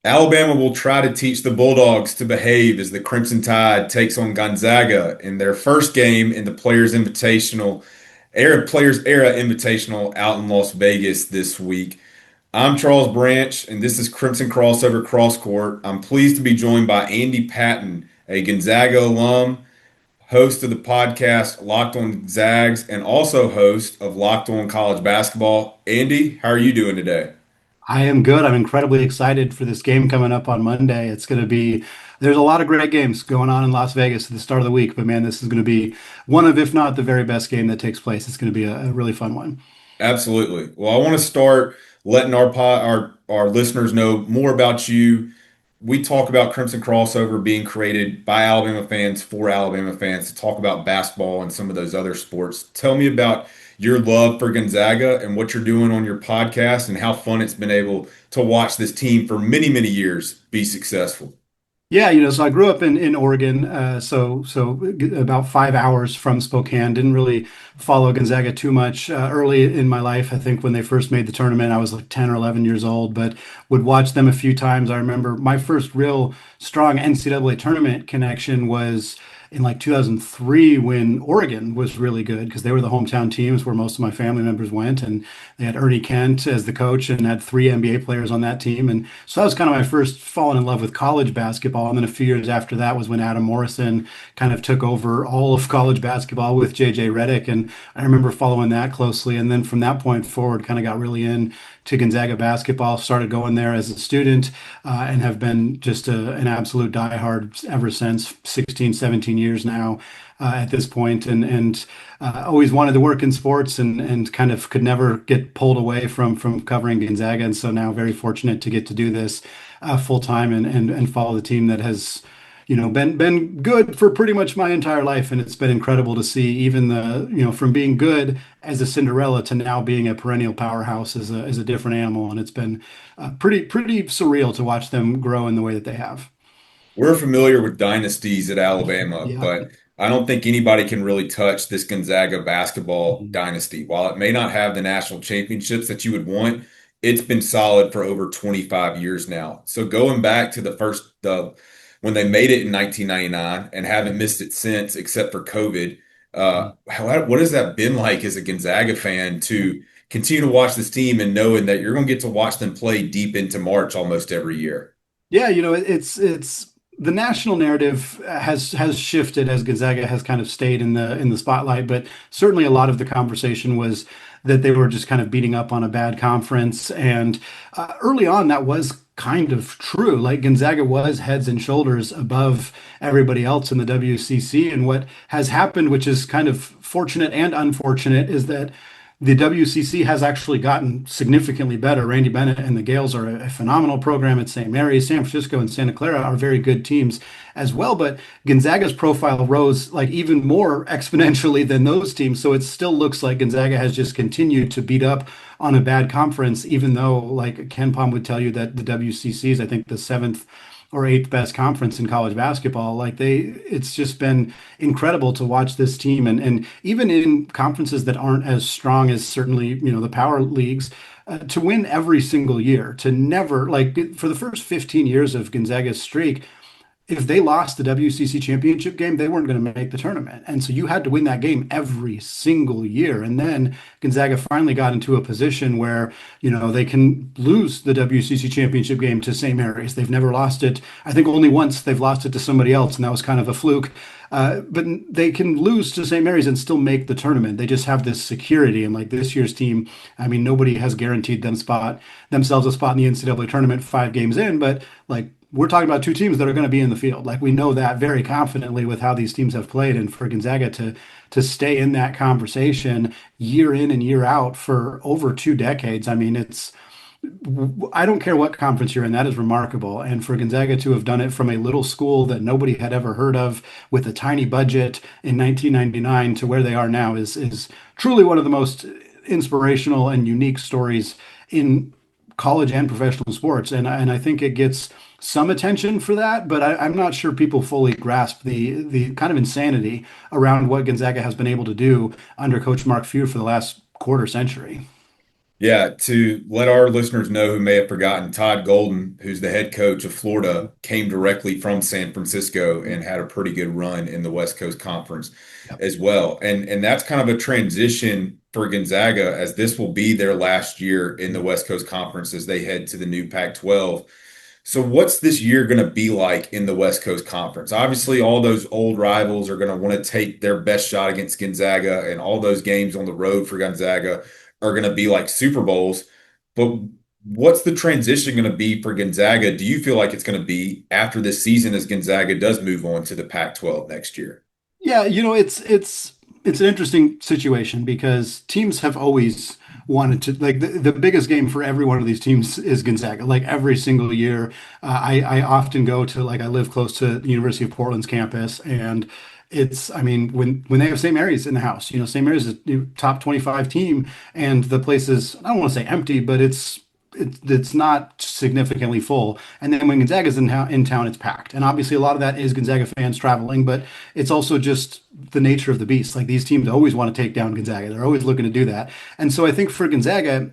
Alabama will try to teach the Bulldogs to behave as the Crimson Tide takes on Gonzaga in their first game in the Players Era Invitational out in Las Vegas this week. I'm Charles Branch, and this is Crimson Crossover Cross Court. I'm pleased to be joined by Andy Patton, a Gonzaga alum, host of the podcast Locked On Zags, and also host of Locked On College Basketball. Andy, how are you doing today? I am good. I'm incredibly excited for this game coming up on Monday. There's a lot of great games going on in Las Vegas at the start of the week, but man, this is going to be one of, if not the very best game that takes place. It's going to be a really fun one. Absolutely. Well, I want to start letting our listeners know more about you. We talk about Crimson Crossover being created by Alabama fans for Alabama fans to talk about basketball and some of those other sports. Tell me about your love for Gonzaga and what you're doing on your podcast and how fun it's been able to watch this team for many, many years be successful. Yeah, so I grew up in Oregon, about 5 hours from Spokane. Didn't really follow Gonzaga too much early in my life. I think when they first made the tournament, I was like 10 or 11 years old, but would watch them a few times. I remember my first real strong NCAA tournament connection was in like 2003 when Oregon was really good because they were the hometown teams where most of my family members went, and they had Ernie Kent as the coach and had three NBA players on that team. And so that was kind of my first falling in love with college basketball. And then a few years after that was when Adam Morrison kind of took over all of college basketball with JJ Redick. And I remember following that closely. And then from that point forward, kind of got really in to Gonzaga basketball, started going there as a student, and have been just an absolute diehard ever since 16, 17 years now at this point. And always wanted to work in sports and kind of could never get pulled away from covering Gonzaga. And so now very fortunate to get to do this full time and follow the team that has, been good for pretty much my entire life. And it's been incredible to see even from being good as a Cinderella to now being a perennial powerhouse is a different animal. And it's been pretty surreal to watch them grow in the way that they have. We're familiar with dynasties at Alabama, Yeah. but I don't think anybody can really touch this Gonzaga basketball Mhm. dynasty. While it may not have the national championships that you would want, it's been solid for over 25 years now. So going back to the when they made it in 1999 and haven't missed it since, except for COVID, what has that been like as a Gonzaga fan to continue to watch this team and knowing that you're going to get to watch them play deep into March almost every year? Yeah, it's the national narrative has shifted as Gonzaga has kind of stayed in the spotlight, but certainly a lot of the conversation was that they were just kind of beating up on a bad conference, and early on that was kind of true. Like Gonzaga was heads and shoulders above everybody else in the WCC, and what has happened, which is kind of fortunate and unfortunate, is that the WCC has actually gotten significantly better. Randy Bennett and the Gales are a phenomenal program at St. Mary's. San Francisco and Santa Clara are very good teams as well. But Gonzaga's profile rose like even more exponentially than those teams. So it still looks like Gonzaga has just continued to beat up on a bad conference, even though like Ken Palm would tell you that the WCC is, I think, the seventh or eighth best conference in college basketball. It's just been incredible to watch this team, and even in conferences that aren't as strong as certainly the power leagues, to win every single year, to never like for the first 15 years of Gonzaga's streak, if they lost the WCC championship game, they weren't going to make the tournament. And so you had to win that game every single year. And then Gonzaga finally got into a position where, they can lose the WCC championship game to St. Mary's. They've never lost it. I think only once they've lost it to somebody else, and that was kind of a fluke. But they can lose to St. Mary's and still make the tournament. They just have this security. And like this year's team, I mean, nobody has guaranteed themselves a spot in the NCAA tournament 5 games in, but like we're talking about two teams that are going to be in the field. Like we know that very confidently with how these teams have played, and for Gonzaga to stay in that conversation year in and year out for over 2 decades. I mean, I don't care what conference you're in, that is remarkable. And for Gonzaga to have done it from a little school that nobody had ever heard of with a tiny budget in 1999 to where they are now is truly one of the most inspirational and unique stories in college and professional sports. And I think it gets some attention for that, but I'm not sure people fully grasp the kind of insanity around what Gonzaga has been able to do under Coach Mark Few for the last quarter century. Yeah, to let our listeners know who may have forgotten, Todd Golden, who's the head coach of Florida, came directly from San Francisco and had a pretty good run in the West Coast Conference Yep. as well. And that's kind of a transition for Gonzaga, as this will be their last year in the West Coast Conference as they head to the new Pac-12. So what's this year going to be like in the West Coast Conference? Obviously, all those old rivals are going to want to take their best shot against Gonzaga, and all those games on the road for Gonzaga are going to be like Super Bowls. But what's the transition going to be for Gonzaga? Do you feel like it's going to be after this season as Gonzaga does move on to the Pac-12 next year? Yeah, it's an interesting situation because teams have always wanted to like the biggest game for every one of these teams is Gonzaga. Like every single year, I often go to like I live close to the University of Portland's campus, and it's I mean when they have St. Mary's in the house, St. Mary's is a top 25 team, and the place is I don't want to say empty, but it's not significantly full. And then when Gonzaga's in town, it's packed. And obviously, a lot of that is Gonzaga fans traveling, but it's also just the nature of the beast. Like these teams always want to take down Gonzaga. They're always looking to do that. And so I think for Gonzaga,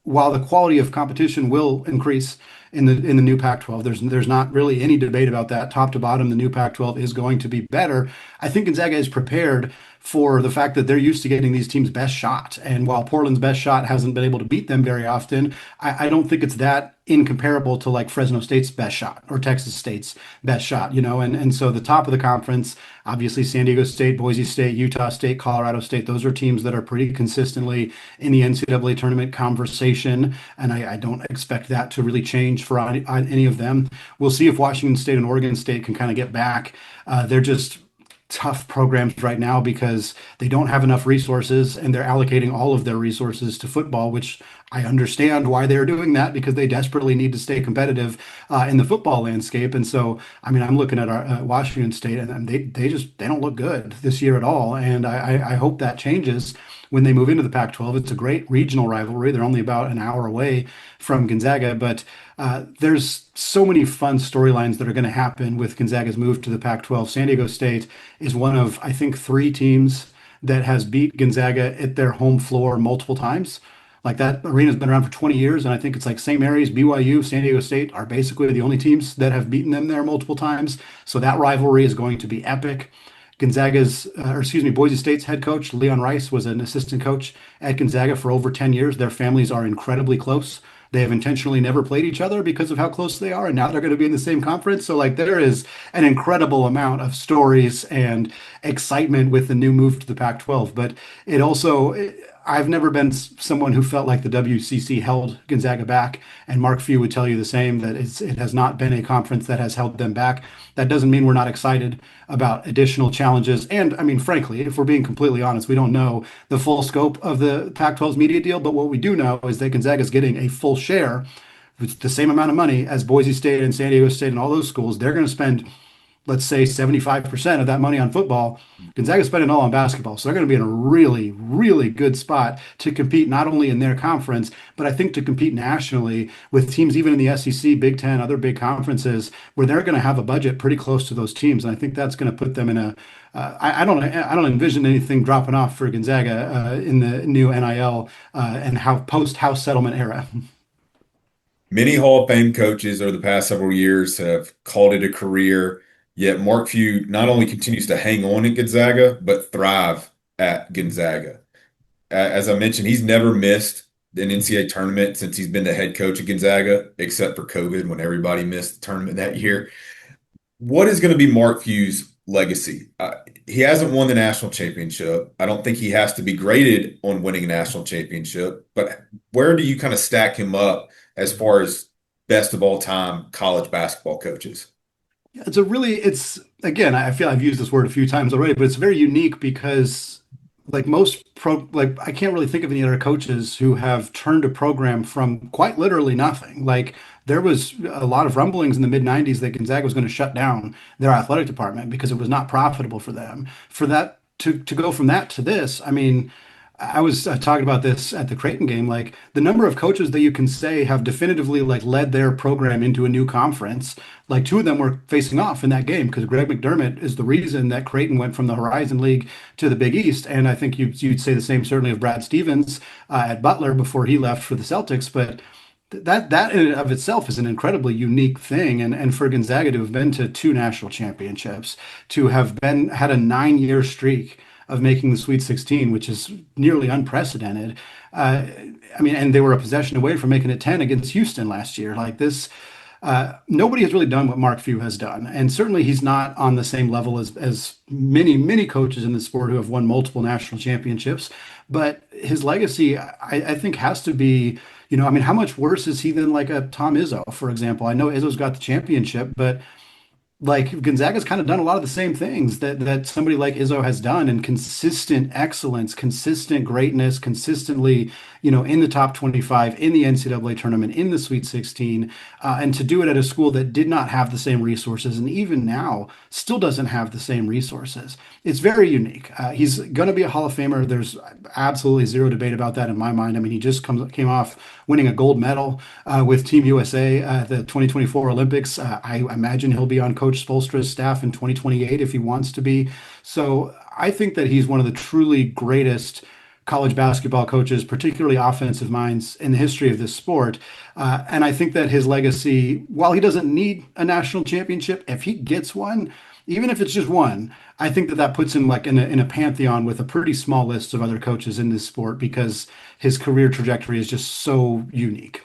while the quality of competition will increase in the new Pac-12, there's not really any debate about that. Top to bottom, the new Pac-12 is going to be better. I think Gonzaga is prepared for the fact that they're used to getting these teams' best shot. And while Portland's best shot hasn't been able to beat them very often, I don't think it's that incomparable to like Fresno State's best shot or Texas State's best shot, and so the top of the conference, obviously San Diego State, Boise State, Utah State, Colorado State, those are teams that are pretty consistently in the NCAA tournament conversation, and I don't expect that to really change for any of them. We'll see if Washington State and Oregon State can kind of get back. They're just tough programs right now because they don't have enough resources and they're allocating all of their resources to football, which I understand why they're doing that because they desperately need to stay competitive in the football landscape. And so, I mean, I'm looking at our Washington State, and they don't look good this year at all. And I hope that changes when they move into the Pac-12. It's a great regional rivalry. They're only about an hour away from Gonzaga, but there's so many fun storylines that are going to happen with Gonzaga's move to the Pac-12. San Diego State is one of, I think, three teams that has beat Gonzaga at their home floor multiple times. Like that arena's been around for 20 years, and I think it's like St. Mary's, BYU, San Diego State are basically the only teams that have beaten them there multiple times. So that rivalry is going to be epic. Boise State's head coach, Leon Rice, was an assistant coach at Gonzaga for over 10 years. Their families are incredibly close. They have intentionally never played each other because of how close they are, and now they're going to be in the same conference. So, like, there is an incredible amount of stories and excitement with the new move to the Pac-12. But it also, I've never been someone who felt like the WCC held Gonzaga back, and Mark Few would tell you the same, that it has not been a conference that has held them back. That doesn't mean we're not excited about additional challenges. And I mean, frankly, if we're being completely honest, we don't know the full scope of the Pac-12's media deal, but what we do know is that Gonzaga is getting a full share with the same amount of money as Boise State and San Diego State and all those schools. They're going to spend, let's say, 75% of that money on football. Gonzaga's spending it all on basketball. So they're going to be in a really, really good spot to compete not only in their conference, but I think to compete nationally with teams even in the SEC, Big Ten, other big conferences, where they're going to have a budget pretty close to those teams. And I think that's going to put them in a I don't envision anything dropping off for Gonzaga in the new NIL and how post house settlement era. Many Hall of Fame coaches over the past several years have called it a career, yet Mark Few not only continues to hang on at Gonzaga, but thrive at Gonzaga. As I mentioned, he's never missed an NCAA tournament since he's been the head coach at Gonzaga, except for COVID when everybody missed the tournament that year. What is going to be Mark Few's legacy? He hasn't won the national championship. I don't think he has to be graded on winning a national championship, but where do you kind of stack him up as far as best of all time college basketball coaches? It's again, I feel I've used this word a few times already, but it's very unique because like I can't really think of any other coaches who have turned a program from quite literally nothing. Like there was a lot of rumblings in the mid 90s that Gonzaga was going to shut down their athletic department because it was not profitable for them. For that to go from that to this, I mean, I was talking about this at the Creighton game. Like the number of coaches that you can say have definitively like led their program into a new conference. Like two of them were facing off in that game because Greg McDermott is the reason that Creighton went from the Horizon League to the Big East. And I think you'd say the same certainly of Brad Stevens at Butler before he left for the Celtics. But that in and of itself is an incredibly unique thing. And for Gonzaga to have been to two national championships, to have been had a 9 year streak of making the Sweet 16, which is nearly unprecedented. Uh, I mean, and they were a possession away from making it 10 against Houston last year. Like this, nobody has really done what Mark Few has done, and certainly he's not on the same level as many coaches in the sport who have won multiple national championships. But his legacy, I think, has to be. I mean, how much worse is he than like a Tom Izzo, for example? I know Izzo's got the championship, but like Gonzaga's kind of done a lot of the same things that somebody like Izzo has done, and consistent excellence, consistent greatness, consistently, in the top 25, in the NCAA tournament, in the Sweet 16, and to do it at a school that did not have the same resources, and even now still doesn't have the same resources. It's very unique. He's going to be a Hall of Famer. There's absolutely zero debate about that in my mind. I mean, he just came off winning a gold medal with Team USA at the 2024 Olympics. I imagine he'll be on Coach Spoelstra's staff in 2028 if he wants to be. So I think that he's one of the truly greatest college basketball coaches, particularly offensive minds in the history of this sport. And I think that his legacy, while he doesn't need a national championship, if he gets one, even if it's just one, I think that that puts him like in a pantheon with a pretty small list of other coaches in this sport because his career trajectory is just so unique.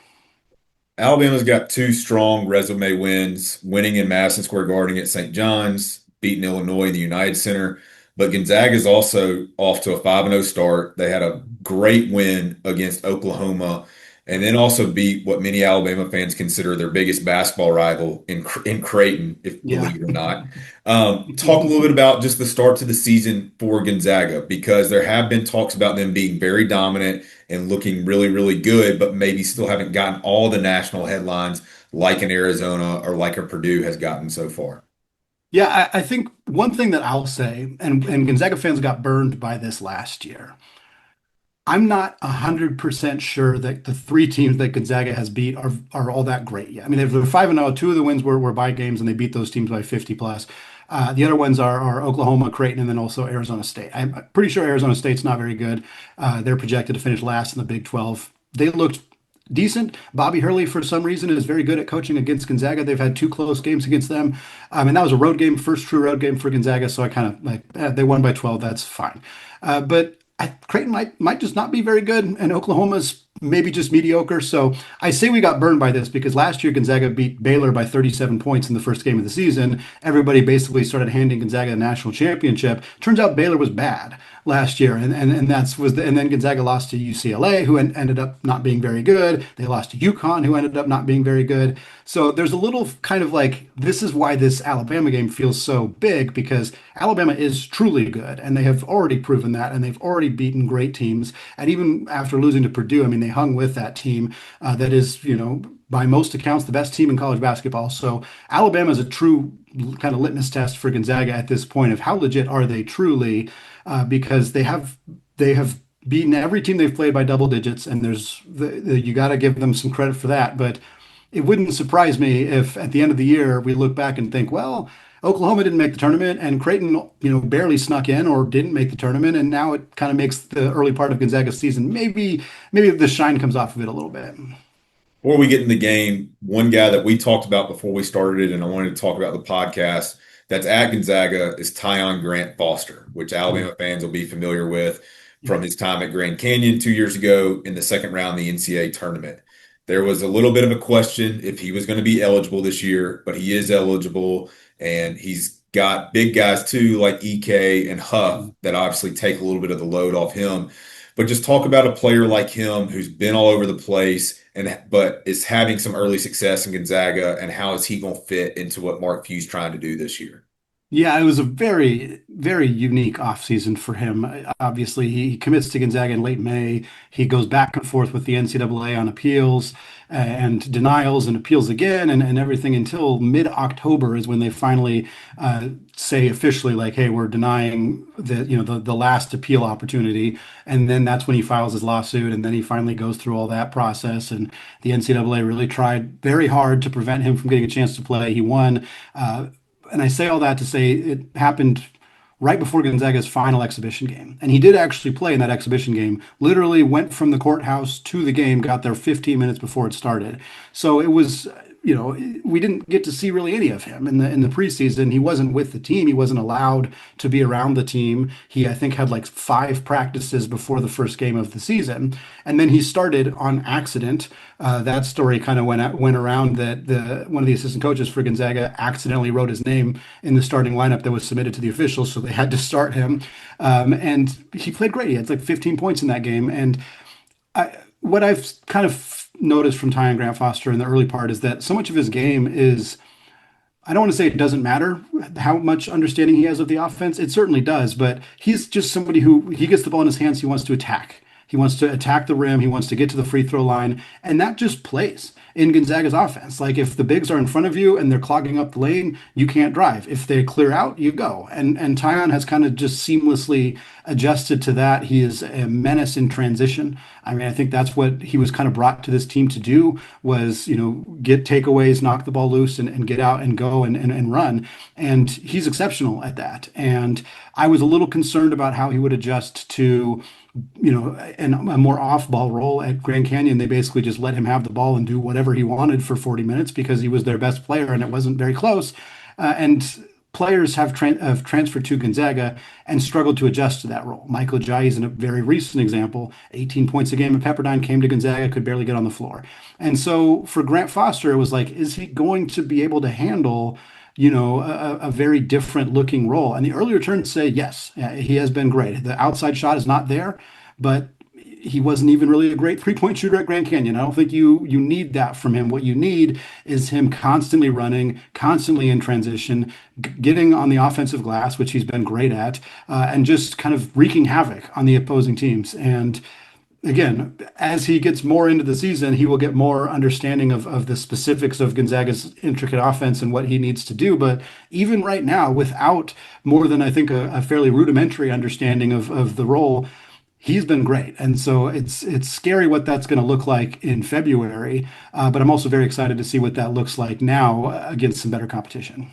Alabama's got two strong resume wins, winning in Madison Square Garden at St. John's, beating Illinois in the United Center. But Gonzaga is also off to a 5-0 start. They had a great win against Oklahoma and then also beat what many Alabama fans consider their biggest basketball rival in Creighton, if Yeah. believe it or not. Talk a little bit about just the start to the season for Gonzaga, because there have been talks about them being very dominant and looking really, really good, but maybe still haven't gotten all the national headlines like an Arizona or like a Purdue has gotten so far. Yeah, I think one thing that I'll say, and Gonzaga fans got burned by this last year. I'm not 100% sure that the three teams that Gonzaga has beat are all that great yet. I mean, they're 5-0. Two of the wins were by games, and they beat those teams by 50 plus. The other ones are Oklahoma, Creighton, and then also Arizona State. I'm pretty sure Arizona State's not very good. They're projected to finish last in the Big 12. They looked decent. Bobby Hurley, for some reason, is very good at coaching against Gonzaga. They've had two close games against them. And that was a road game, first true road game for Gonzaga. So I kind of like, they won by 12. That's fine. But Creighton might just not be very good, and Oklahoma's maybe just mediocre. So I say we got burned by this because last year Gonzaga beat Baylor by 37 points in the first game of the season. Everybody basically started handing Gonzaga the national championship. Turns out Baylor was bad last year, and and then Gonzaga lost to UCLA, who ended up not being very good. They lost to UConn, who ended up not being very good. So there's a little kind of like this is why this Alabama game feels so big because Alabama is truly good, and they have already proven that, and they've already beaten great teams. And even after losing to Purdue, I mean, they hung with that team that is, by most accounts, the best team in college basketball. So Alabama is a true kind of litmus test for Gonzaga at this point of how legit are they truly, because they have beaten every team they've played by double digits, and you got to give them some credit for that. But it wouldn't surprise me if at the end of the year we look back and think, well, Oklahoma didn't make the tournament, and Creighton, barely snuck in or didn't make the tournament, and now it kind of makes the early part of Gonzaga's season maybe the shine comes off of it a little bit. Before we get in the game, one guy that we talked about before we started it, and I wanted to talk about the podcast that's at Gonzaga is Tyon Grant Foster, which Alabama fans will be familiar with from his time at Grand Canyon 2 years ago in the second round of the NCAA tournament. There was a little bit of a question if he was going to be eligible this year, but he is eligible, and he's got big guys too, like EK and Huff, that obviously take a little bit of the load off him. But just talk about a player like him who's been all over the place and but is having some early success in Gonzaga, and how is he going to fit into what Mark Few's trying to do this year? Yeah, it was a very, very unique offseason for him. Obviously, he commits to Gonzaga in late May. He goes back and forth with the NCAA on appeals and denials and appeals again and everything until mid-October is when they finally say officially, like, hey, we're denying the last appeal opportunity. And then that's when he files his lawsuit, and then he finally goes through all that process. And the NCAA really tried very hard to prevent him from getting a chance to play. He won. And I say all that to say it happened right before Gonzaga's final exhibition game. And he did actually play in that exhibition game, literally went from the courthouse to the game, got there 15 minutes before it started. So it was, we didn't get to see really any of him in the preseason. He wasn't with the team. He wasn't allowed to be around the team. He, I think, had like 5 practices before the first game of the season. And then he started on accident. That story kind of went around that the one of the assistant coaches for Gonzaga accidentally wrote his name in the starting lineup that was submitted to the officials, so they had to start him. And he played great. He had like 15 points in that game. And what I've kind of noticed from Ty and Grant Foster in the early part is that so much of his game is I don't want to say it doesn't matter how much understanding he has of the offense. It certainly does, but he's just somebody who he gets the ball in his hands, he wants to attack. He wants to attack the rim, he wants to get to the free throw line, and that just plays in Gonzaga's offense. Like if the bigs are in front of you and they're clogging up the lane, you can't drive. If they clear out, you go. And Tyon has kind of just seamlessly adjusted to that. He is a menace in transition. I mean, I think that's what he was kind of brought to this team to do was, get takeaways, knock the ball loose and get out and go and run. And he's exceptional at that. And I was a little concerned about how he would adjust to and a more off-ball role at Grand Canyon. They basically just let him have the ball and do whatever he wanted for 40 minutes because he was their best player and it wasn't very close. And players have transferred to Gonzaga and struggled to adjust to that role. Michael Ajayi is a very recent example. 18 points a game at Pepperdine, came to Gonzaga, could barely get on the floor. And so for Grant Foster, it was like, is he going to be able to handle a very different looking role? And the early returns say yes, he has been great. The outside shot is not there, but he wasn't even really a great three-point shooter at Grand Canyon. I don't think you need that from him. What you need is him constantly running, constantly in transition, getting on the offensive glass, which he's been great at, and just kind of wreaking havoc on the opposing teams. And again, as he gets more into the season, he will get more understanding of the specifics of Gonzaga's intricate offense and what he needs to do. But even right now, without more than I think a fairly rudimentary understanding of the role, he's been great. And so it's scary what that's going to look like in February. But I'm also very excited to see what that looks like now against some better competition.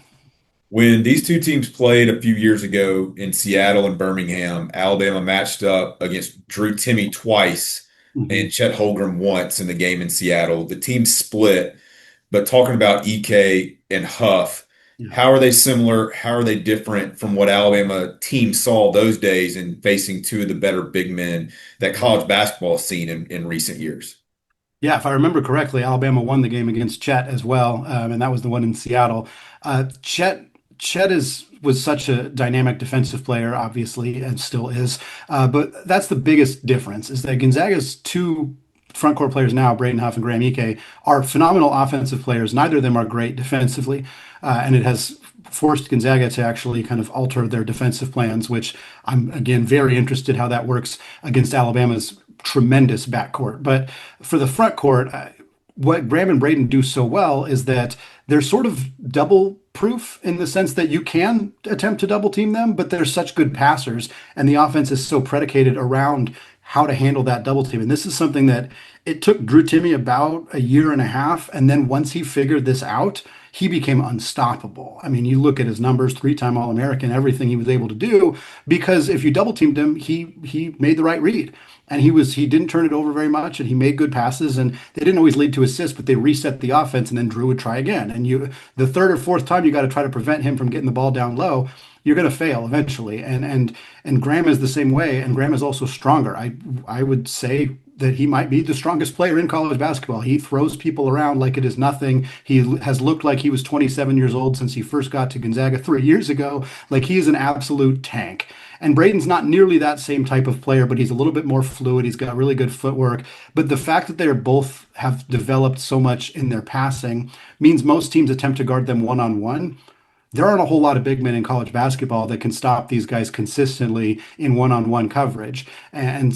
When these two teams played a few years ago in Seattle and Birmingham, Alabama matched up against Drew Timme twice and Mhm. Chet Holmgren once in the game in Seattle. The team split, but talking about EK and Huff, Yeah. how are they similar? How are they different from what Alabama team saw those days in facing two of the better big men that college basketball has seen in recent years? Yeah, if I remember correctly, Alabama won the game against Chet as well, and that was the one in Seattle. Chet was such a dynamic defensive player, obviously, and still is. But that's the biggest difference is that Gonzaga's two front court players now, Braden Huff and Graham Ike, are phenomenal offensive players. Neither of them are great defensively, and it has forced Gonzaga to actually kind of alter their defensive plans, which I'm again very interested how that works against Alabama's tremendous backcourt. But for the front court, what Graham and Braden do so well is that they're sort of double proof in the sense that you can attempt to double team them, but they're such good passers, and the offense is so predicated around how to handle that double team. And this is something that it took Drew Timme about a year and a half, and then once he figured this out, he became unstoppable. I mean, you look at his numbers, three-time All-American, everything he was able to do, because if you double teamed him, he made the right read. And he didn't turn it over very much, and he made good passes, and they didn't always lead to assists, but they reset the offense, and then Drew would try again. And the third or fourth time you got to try to prevent him from getting the ball down low, you're going to fail eventually. And Graham is the same way, and Graham is also stronger. I would say that he might be the strongest player in college basketball. He throws people around like it is nothing. He has looked like he was 27 years old since he first got to Gonzaga 3 years ago. Like he is an absolute tank. And Braden's not nearly that same type of player, but he's a little bit more fluid. He's got really good footwork. But the fact that they're both have developed so much in their passing means most teams attempt to guard them one on one. there aren't a whole lot of big men in college basketball that can stop these guys consistently in one-on-one coverage. And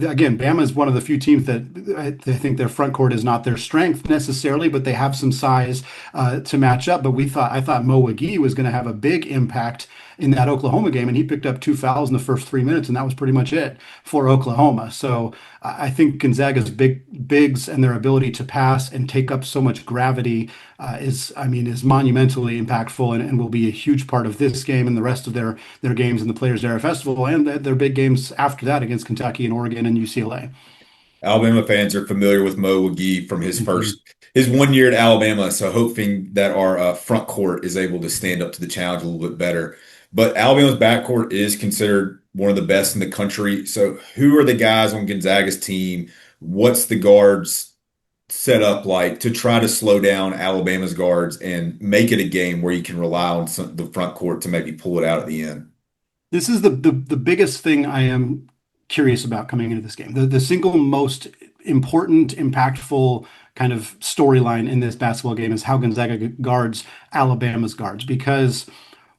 again, Bama is one of the few teams that I think their front court is not their strength necessarily, but they have some size to match up. But I thought Mo McGee was going to have a big impact in that Oklahoma game, and he picked up 2 fouls in the first 3 minutes, and that was pretty much it for Oklahoma. So I think Gonzaga's bigs and their ability to pass and take up so much gravity is monumentally impactful, and will be a huge part of this game and the rest of their games in the Players Era Festival and their big games after that against Kentucky and Oregon and UCLA. Alabama fans are familiar with Mo McGee from Mhm. his 1 year at Alabama, so hoping that our front court is able to stand up to the challenge a little bit better. But Alabama's backcourt is considered one of the best in the country. So who are the guys on Gonzaga's team? What's the guards set up like to try to slow down Alabama's guards and make it a game where you can rely on the front court to maybe pull it out at the end? This is the biggest thing I am curious about coming into this game. The single most important, impactful kind of storyline in this basketball game is how Gonzaga guards Alabama's guards, because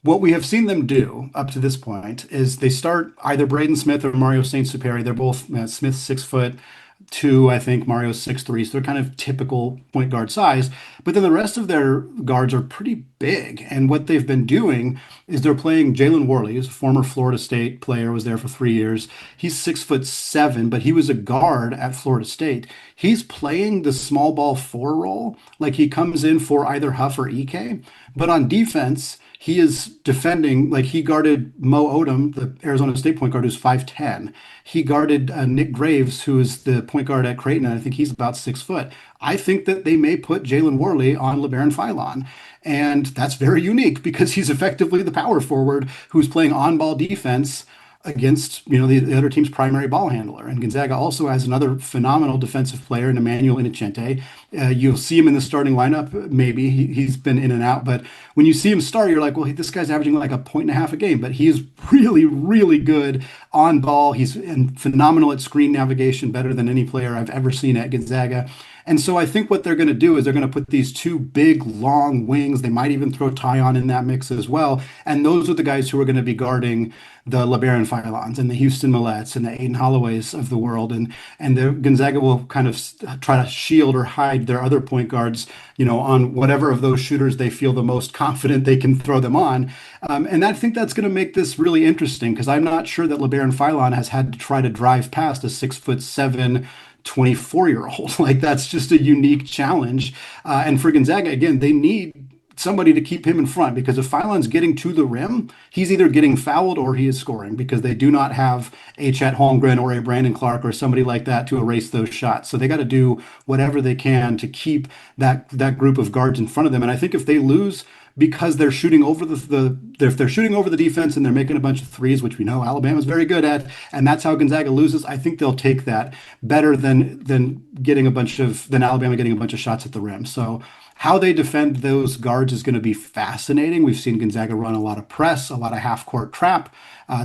what we have seen them do up to this point is they start either Braden Smith or Mario St. Superi. They're both Smith's 6'2", I think Mario's 6'3", so they're kind of typical point guard size. But then the rest of their guards are pretty big. And what they've been doing is they're playing Jalen Worley, who's a former Florida State player, was there for 3 years. He's 6'7", but he was a guard at Florida State. He's playing the small ball four role, like he comes in for either Huff or EK. But on defense, he is defending, like he guarded Mo Odom, the Arizona State point guard, who's 5'10". He guarded Nick Graves, who is the point guard at Creighton, and I think he's about 6 foot. I think that they may put Jalen Worley on LeBaron Philon. And that's very unique because he's effectively the power forward who's playing on-ball defense against, the other team's primary ball handler. And Gonzaga also has another phenomenal defensive player in Emmanuel Inocente. You'll see him in the starting lineup. Maybe he's been in and out, but when you see him start, you're like, well, this guy's averaging like a point and a half a game, but he is really, really good on ball. He's phenomenal at screen navigation, better than any player I've ever seen at Gonzaga. And so I think what they're going to do is they're going to put these two big, long wings. They might even throw Tyon in that mix as well. And those are the guys who are going to be guarding the LeBaron Philons and the Houston Millettes and the Aiden Holloways of the world. And the Gonzaga will kind of try to shield or hide their other point guards, on whatever of those shooters they feel the most confident they can throw them on. And I think that's going to make this really interesting because I'm not sure that LeBaron Philon has had to try to drive past a 6'7" 24-year-old. Like that's just a unique challenge. And for Gonzaga, again, they need somebody to keep him in front because if Philon's getting to the rim, he's either getting fouled or he is scoring because they do not have a Chet Holmgren or a Brandon Clark or somebody like that to erase those shots. So they got to do whatever they can to keep that group of guards in front of them. And I think if they lose because they're shooting over if they're shooting over the defense and they're making a bunch of threes, which we know Alabama's very good at, and that's how Gonzaga loses. I think they'll take that better than Alabama getting a bunch of shots at the rim. So how they defend those guards is going to be fascinating. We've seen Gonzaga run a lot of press, a lot of half court trap.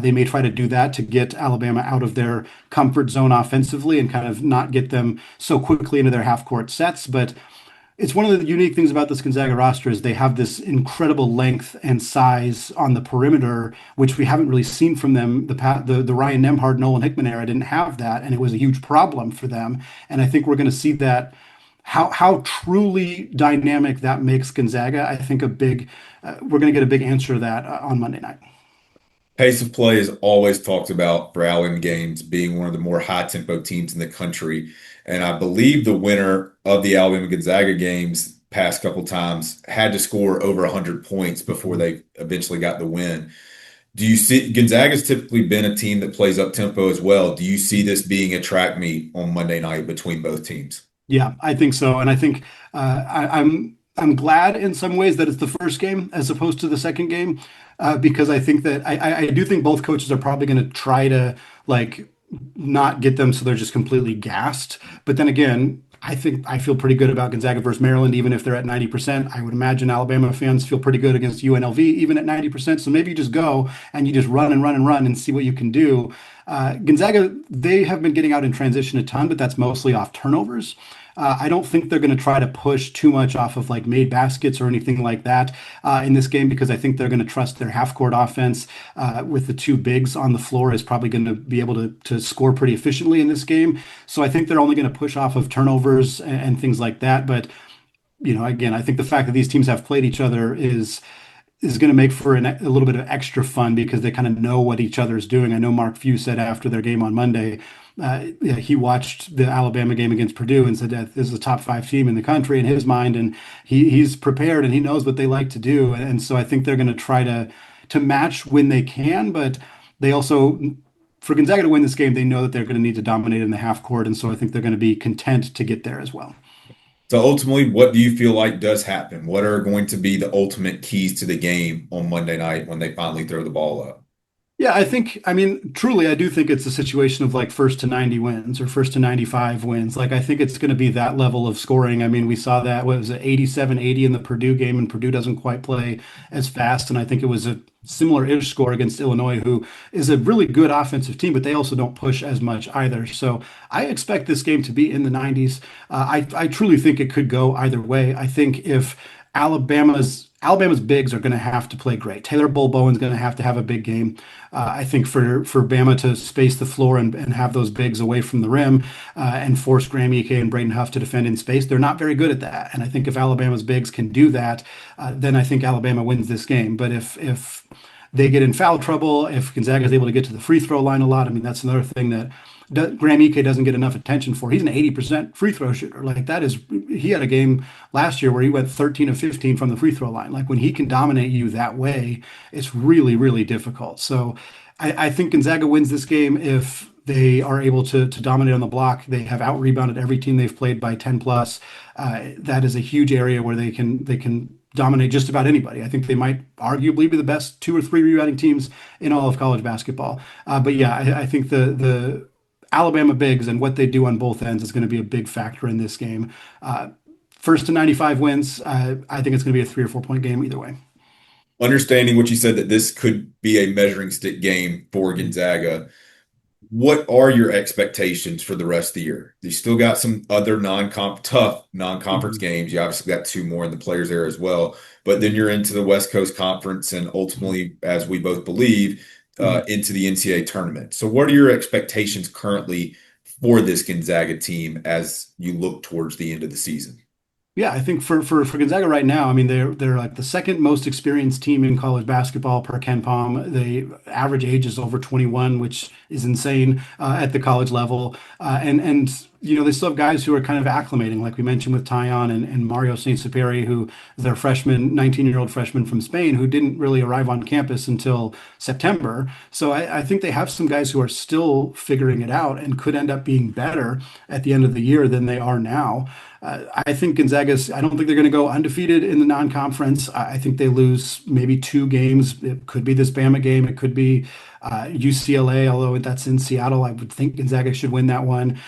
They may try to do that to get Alabama out of their comfort zone offensively and kind of not get them so quickly into their half court sets, but it's one of the unique things about this Gonzaga roster is they have this incredible length and size on the perimeter, which we haven't really seen from them. The Ryan Nembhard, Nolan Hickman era didn't have that, and it was a huge problem for them. And I think we're going to see that how truly dynamic that makes Gonzaga. I think we're going to get a big answer to that on Monday night. Pace of play is always talked about for Allen games being one of the more high tempo teams in the country. And I believe the winner of the Alabama Gonzaga games past couple times had to score over 100 points before they eventually got the win. Do you see Gonzaga's typically been a team that plays up tempo as well? Do you see this being a track meet on Monday night between both teams? Yeah, I think so, and I think I'm glad in some ways that it's the first game as opposed to the second game, because I think that I do think both coaches are probably going to try to like not get them so they're just completely gassed. But then again, I feel pretty good about Gonzaga versus Maryland, even if they're at 90%. I would imagine Alabama fans feel pretty good against UNLV, even at 90%. So maybe you just go and you just run and run and run and see what you can do. Gonzaga, they have been getting out in transition a ton, but that's mostly off turnovers. I don't think they're going to try to push too much off of like made baskets or anything like that in this game because I think they're going to trust their half court offense with the two bigs on the floor is probably going to be able to score pretty efficiently in this game. So I think they're only going to push off of turnovers and things like that. But again, I think the fact that these teams have played each other is going to make for a little bit of extra fun because they kind of know what each other is doing. I know Mark Few said after their game on Monday, yeah, he watched the Alabama game against Purdue and said that this is a top five team in the country in his mind, and he's prepared and he knows what they like to do. And so I think they're going to try to match when they can, but they also. For Gonzaga to win this game, they know that they're going to need to dominate in the half court, and so I think they're going to be content to get there as well. So ultimately, what do you feel like does happen? What are going to be the ultimate keys to the game on Monday night when they finally throw the ball up? Yeah, I mean, truly, I do think it's a situation of like first to 90 wins or first to 95 wins. Like, I think it's going to be that level of scoring. I mean, we saw that, what was it, 87-80 in the Purdue game, and Purdue doesn't quite play as fast. And I think it was a similar-ish score against Illinois, who is a really good offensive team, but they also don't push as much either. So I expect this game to be in the 90s. I truly think it could go either way. I think if Alabama's bigs are going to have to play great. Taylor Bull-Bowen's going to have a big game. I think for Bama to space the floor and have those bigs away from the rim and force Graham Ike and Braden Huff to defend in space, they're not very good at that. And I think if Alabama's bigs can do that, then I think Alabama wins this game. But if they get in foul trouble, if Gonzaga is able to get to the free throw line a lot, I mean that's another thing that Graham Ike doesn't get enough attention for. He's an 80% free throw shooter. Like that is, he had a game last year where he went 13 of 15 from the free throw line. Like when he can dominate you that way, it's really, really difficult. So I think Gonzaga wins this game if they are able to dominate on the block. They have out rebounded every team they've played by 10 plus. That is a huge area where they can dominate just about anybody. I think they might arguably be the best two or three rebounding teams in all of college basketball. But yeah, I think the Alabama bigs and what they do on both ends is going to be a big factor in this game. First to 95 wins, I think it's going to be a 3 or 4 point game either way. Understanding what you said that this could be a measuring stick game for Gonzaga, what are your expectations for the rest of the year? You still got some other tough non-conference Mhm. games. You obviously got two more in the Players Era as well, but then you're into the West Coast Conference and ultimately, as we both believe, Mhm. into the NCAA tournament. So, what are your expectations currently for this Gonzaga team as you look towards the end of the season? Yeah, I think for Gonzaga right now, I mean they're like the second most experienced team in college basketball per Ken Palm. The average age is over 21, which is insane at the college level. And they still have guys who are kind of acclimating, like we mentioned with Tyon and Mario Saint Superi, who is their freshman, 19-year-old freshman from Spain, who didn't really arrive on campus until September. So I think they have some guys who are still figuring it out and could end up being better at the end of the year than they are now. I think I don't think they're going to go undefeated in the non-conference. I think they lose maybe two games. It could be this Bama game. It could be UCLA, although that's in Seattle. I would think Gonzaga should win that one.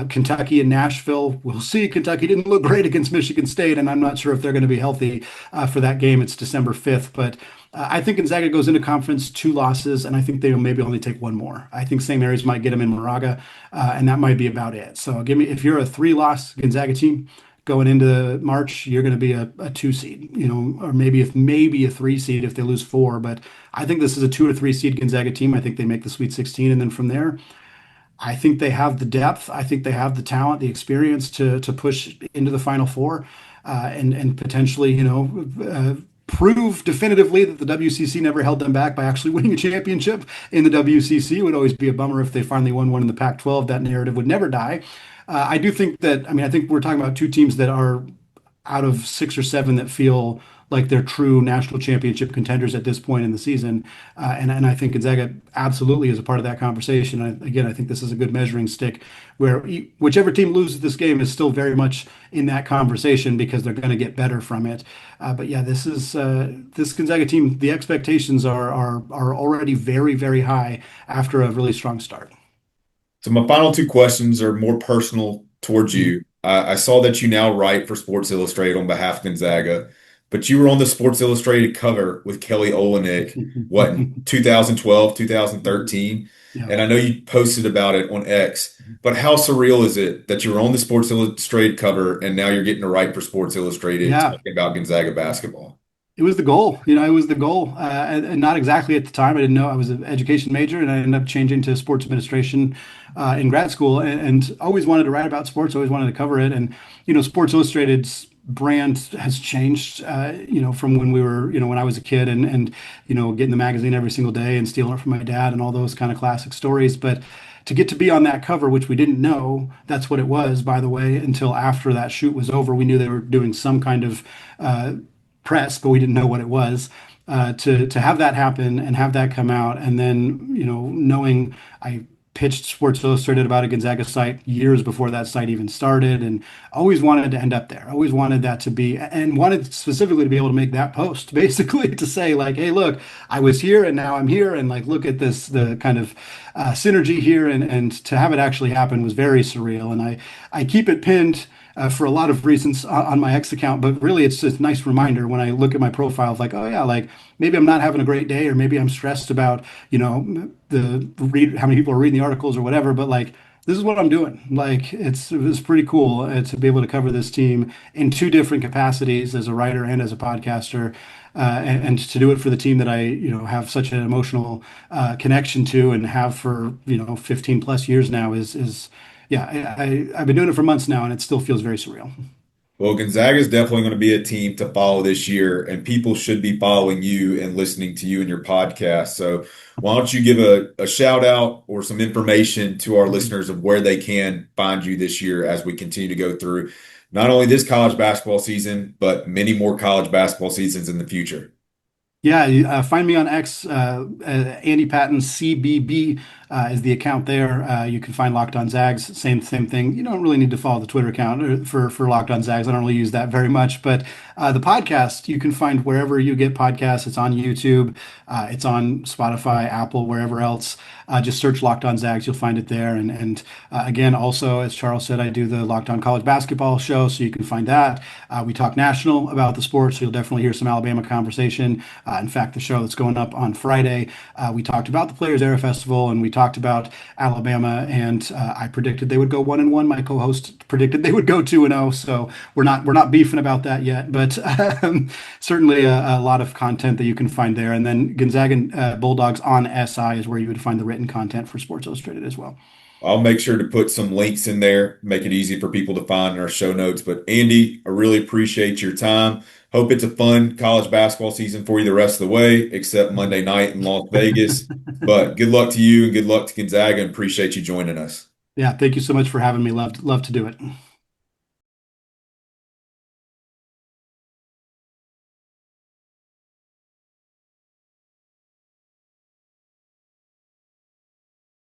Kentucky and Nashville, we'll see. Kentucky didn't look great against Michigan State, and I'm not sure if they're going to be healthy for that game. It's December 5th, but I think Gonzaga goes into conference 2 losses, and I think they'll maybe only take one more. I think St. Mary's might get them in Moraga, and that might be about it. So if you're a 3 loss Gonzaga team going into March, you're going to be a 2 seed, or maybe a 3 seed if they lose four. But I think this is a 2 or 3 seed Gonzaga team. I think they make the Sweet 16, and then from there, I think they have the depth. I think they have the talent, the experience to push into the Final Four, and potentially, prove definitively that the WCC never held them back by actually winning a championship in the WCC. It would always be a bummer if they finally won one in the Pac-12. That narrative would never die. I do think that. I mean, I think we're talking about two teams that are out of 6 or 7 that feel like they're true national championship contenders at this point in the season. And I think Gonzaga absolutely is a part of that conversation. Again, I think this is a good measuring stick where whichever team loses this game is still very much in that conversation because they're going to get better from it. But yeah, this Gonzaga team. The expectations are already very, very high after a really strong start. So my final two questions are more personal towards Mhm. you. I saw that you now write for Sports Illustrated on behalf of Gonzaga. but you were on the Sports Illustrated cover with Kelly Olynyk, what, in 2012, Mhm. 2013? Yeah. And I know you posted about it on X, but how surreal is it that you're on the Sports Illustrated cover and now you're getting to write for Sports Illustrated Yeah. talking about Gonzaga basketball? It was the goal, it was the goal, and not exactly at the time. I didn't know I was an education major, and I ended up changing to sports administration in grad school, and always wanted to write about sports, always wanted to cover it. And Sports Illustrated's brand has changed, from when we were, when I was a kid, and getting the magazine every single day and stealing it from my dad and all those kind of classic stories. But to get to be on that cover, which we didn't know that's what it was, by the way, until after that shoot was over. We knew they were doing some kind of press, but we didn't know what it was. To have that happen and have that come out, and then knowing I pitched Sports Illustrated about a Gonzaga site years before that site even started, and always wanted to end up there. Always wanted that to be, and wanted specifically to be able to make that post, basically to say like, hey, look, I was here and now I'm here, and like, look at this, the kind of synergy here, and to have it actually happen was very surreal. And I keep it pinned for a lot of reasons on my X account, but really it's just a nice reminder when I look at my profile of like, oh yeah, like maybe I'm not having a great day, or maybe I'm stressed about, the read how many people are reading the articles or whatever, but like this is what I'm doing. Like it was pretty cool to be able to cover this team in two different capacities as a writer and as a podcaster. And to do it for the team that I, have such an emotional connection to and have for, 15 plus years now is yeah, I've been doing it for months now, and it still feels very surreal. Well, Gonzaga is definitely going to be a team to follow this year, and people should be following you and listening to you and your podcast. So, why don't you give a shout out or some information to our listeners of where they can find you this year as we continue to go through not only this college basketball season, but many more college basketball seasons in the future? Yeah, find me on X. Andy Patton CBB is the account there. You can find Locked On Zags. Same thing. You don't really need to follow the Twitter account for Locked On Zags. I don't really use that very much. But the podcast you can find wherever you get podcasts. It's on YouTube. It's on Spotify, Apple, wherever else. Just search Locked On Zags. You'll find it there. And again, also as Charles said, I do the Locked On College Basketball show, so you can find that. We talk national about the sports, so you'll definitely hear some Alabama conversation. In fact, the show that's going up on Friday, we talked about the Players Era Festival, and we talked about Alabama, and I predicted they would go 1-1. My co-host predicted they would go 2-0. So we're not beefing about that yet, but certainly a lot of content that you can find there. And then Gonzaga Bulldogs on SI is where you would find the written content for Sports Illustrated as well. I'll make sure to put some links in there, make it easy for people to find in our show notes. But Andy, I really appreciate your time. Hope it's a fun college basketball season for you the rest of the way, except Monday night in Las Vegas. But good luck to you and good luck to Gonzaga, and appreciate you joining us. Yeah, thank you so much for having me. Love to do it.